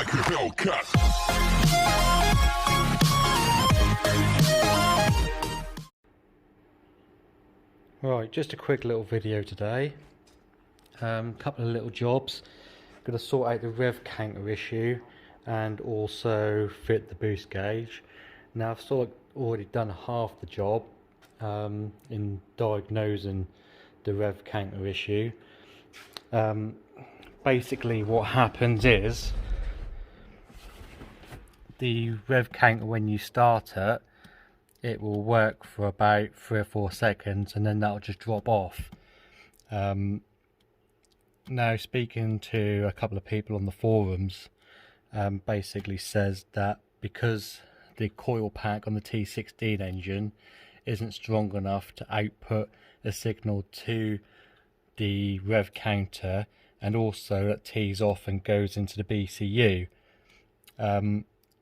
like a Hellcat. Right, just a quick little video today. Couple of little jobs. Going to sort out the rev counter issue and also fit the boost gauge. Now I've sort of already done half the job in diagnosing the rev counter issue. Basically what happens is the rev counter, when you start it will work for about 3 or 4 seconds and then that'll just drop off. Now, speaking to a couple of people on the forums, basically says that because the coil pack on the T16 engine isn't strong enough to output a signal to the rev counter, and also that tees off and goes into the BCU.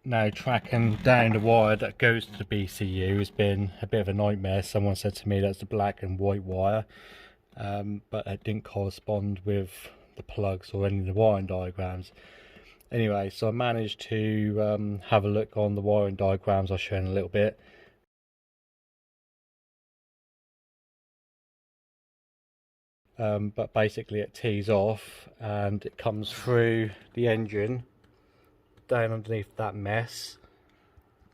Now, tracking down the wire that goes to the BCU has been a bit of a nightmare. Someone said to me that's the black and white wire, but it didn't correspond with the plugs or any of the wiring diagrams. Anyway, so I managed to have a look on the wiring diagrams I'll show in a little bit. But basically it tees off and it comes through the engine, down underneath that mess,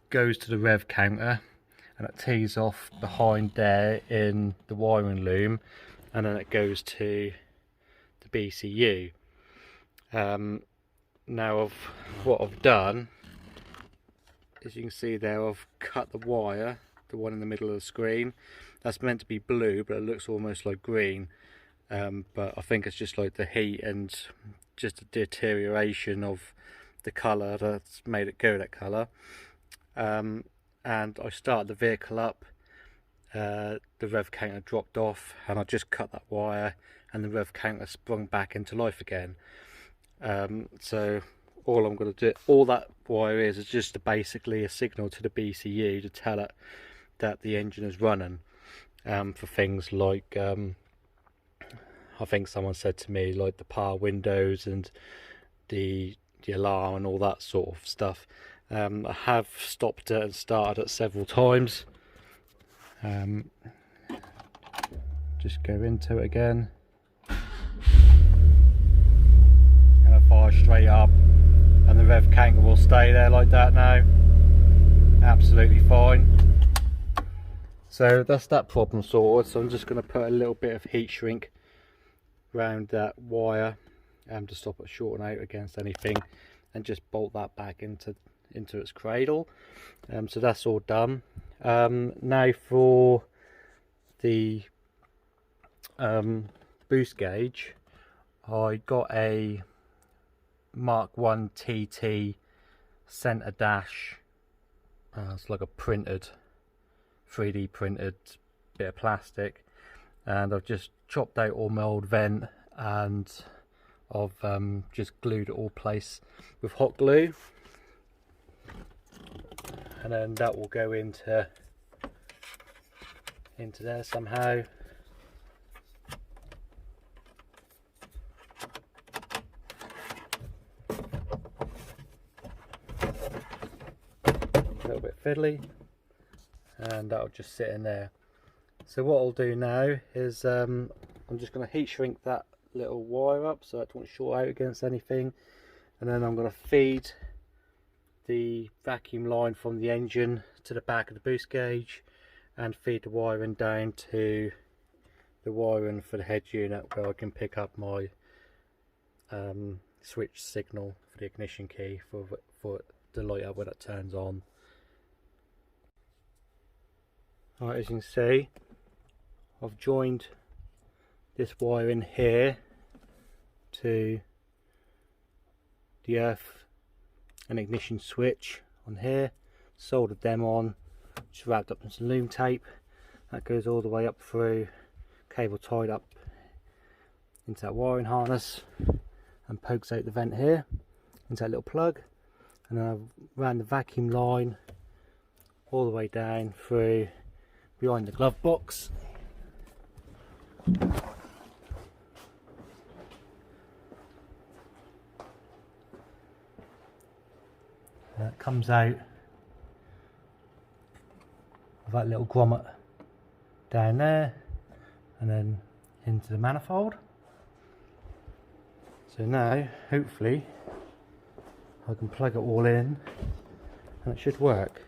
goes to the rev counter, and it tees off behind there in the wiring loom, and then it goes to the BCU. Now what I've done, as you can see there, I've cut the wire, the one in the middle of the screen. That's meant to be blue, but it looks almost like green. But I think it's just like the heat and just a deterioration of the colour that's made it go that colour. And I started the vehicle up, the rev counter dropped off, and I just cut that wire and the rev counter sprung back into life again. So all I'm going to do, all that wire is just basically a signal to the BCU to tell it that the engine is running, for things like I think someone said to me, like the power windows and the alarm and all that sort of stuff. I have stopped it and started it several times. Just go into it again, and I fire straight up, and the rev counter will stay there like that now, absolutely fine. So that's that problem sorted. So I'm just going to put a little bit of heat shrink around that wire to stop it shorting out against anything, and just bolt that back into its cradle. So that's all done. Now for the boost gauge, I got a Mark 1 TT center dash. It's like a 3D printed bit of plastic, and I've just chopped out all my old vent, and I've just glued it all place with hot glue, and then that will go into there somehow. A little bit fiddly, and that'll just sit in there. So what I'll do now is I'm just going to heat shrink that little wire up so it won't short out against anything, and then I'm going to feed the vacuum line from the engine to the back of the boost gauge, and feed the wiring down to the wiring for the head unit, where I can pick up my switch signal for the ignition key for the light up when it turns on. Alright, as you can see, I've joined this wire in here to the earth and ignition switch on here, soldered them on, just wrapped up in some loom tape. That goes all the way up through, cable tied up into that wiring harness, and pokes out the vent here into that little plug, and then I've ran the vacuum line all the way down through behind the glove box. It comes out with that little grommet down there and then into the manifold. So now hopefully I can plug it all in and it should work.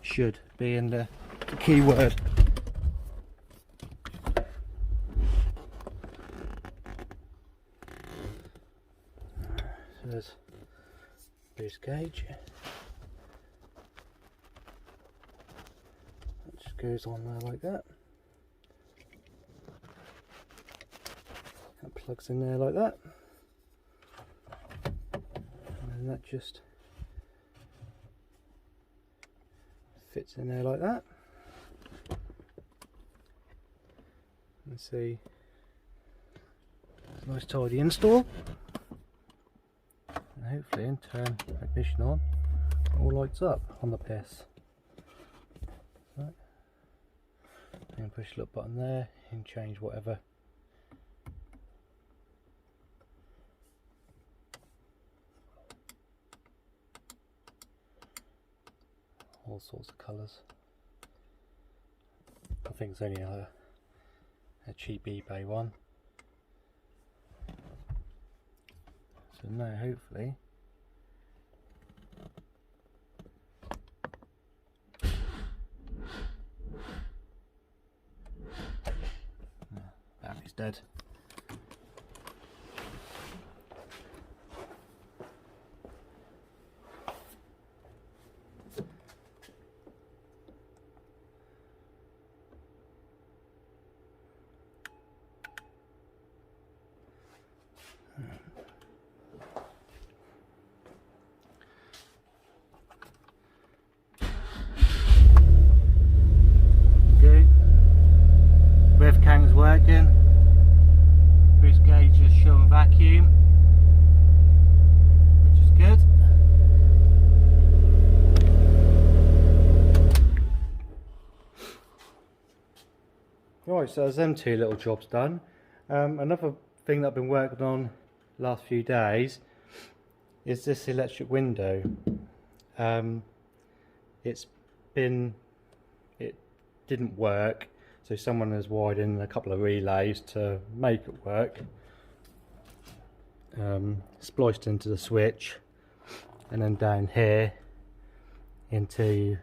Should be in the key word. So there's boost gauge. It just goes on there like that. That plugs in there like that. And then that just fits in there like that. Let's see. It's a nice tidy install. And hopefully in turn ignition on, it all lights up on the piss. Right. You can push the little button there, you can change whatever. All sorts of colours. I think it's only a cheap eBay one. So now hopefully battery's dead. Rev cang's working, boost gauge is showing vacuum, which is good. Right, so there's them two little jobs done. Another thing that I've been working on the last few days is this electric window. It didn't work. So someone has wired in a couple of relays to make it work. Spliced into the switch, and then down here into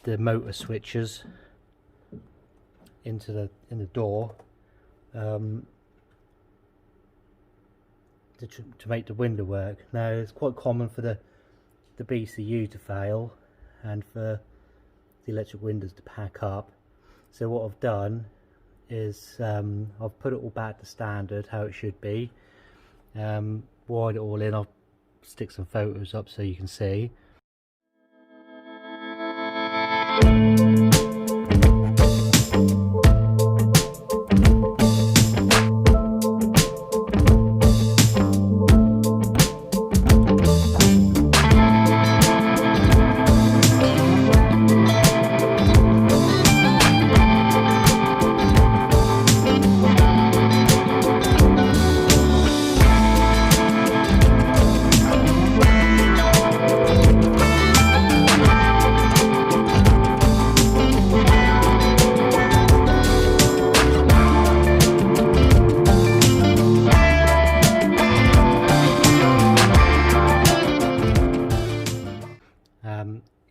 the motor switches into the door to make the window work. Now it's quite common for the BCU to fail and for the electric windows to pack up. So what I've done is I've put it all back to standard, how it should be. Wired it all in. I'll stick some photos up so you can see.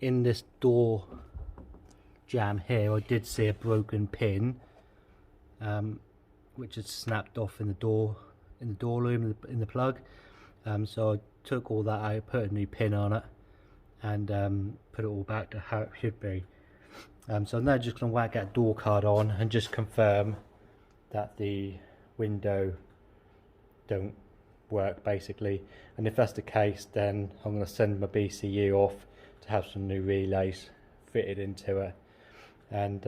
In this door jamb here, I did see a broken pin, which had snapped off in the door loom in the plug. So I took all that out, put a new pin on it, and put it all back to how it should be. So I'm now just going to whack that door card on and just confirm that the window don't work basically. And if that's the case, then I'm going to send my BCU off to have some new relays fitted into it, and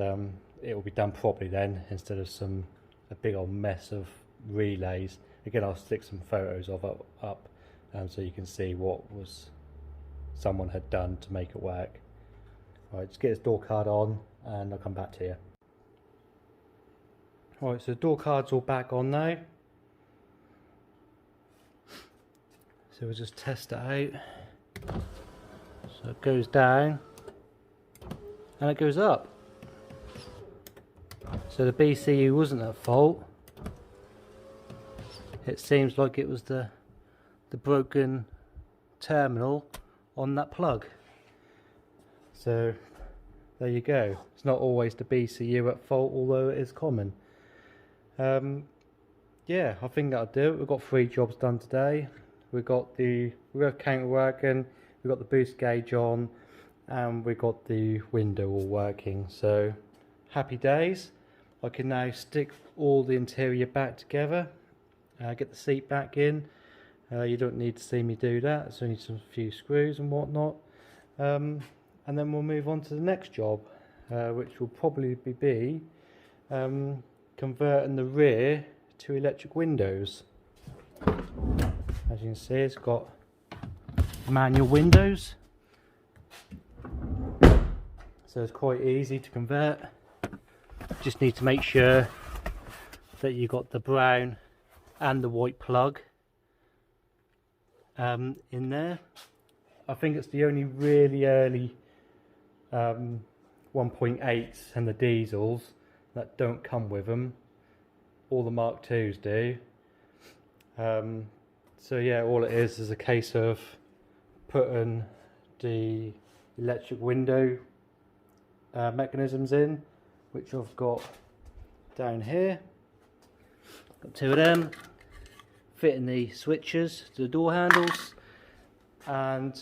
it will be done properly then, instead of a big old mess of relays. Again, I'll stick some photos of it up so you can see what someone had done to make it work. Right, just get this door card on and I'll come back to you. Right, so the door card's all back on now. So So we'll just test it out. So it goes down and it goes up. So the BCU wasn't at fault. It seems like it was the broken terminal on that plug. So there you go. It's not always the BCU at fault, although it is common. Yeah, I think that'll do it. We've got 3 jobs done today. We've got the rear counter working, we've got the boost gauge on, and we've got the window all working. So happy days. I can now stick all the interior back together, get the seat back in. You don't need to see me do that. It's only some few screws and whatnot. And then we'll move on to the next job, which will probably be converting the rear to electric windows. As you can see, it's got manual windows, so it's quite easy to convert. Just need to make sure that you got the brown and the white plug in there. I think it's the only really early 1.8s and the diesels that don't come with them. All the Mark IIs do. So yeah, all it is a case of putting the electric window mechanisms in, which I've got down here. Got 2 of them, fitting the switches to the door handles, and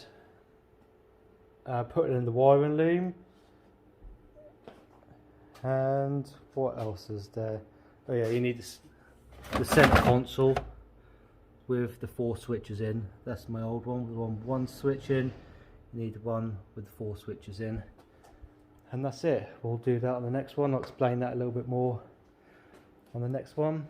putting in the wiring loom. And what else is there? Oh yeah, you need the centre console with the 4 switches in. That's my old one with one switch in. You need one with the 4 switches in. And that's it. We'll do that on the next one. I'll explain that a little bit more on the next one.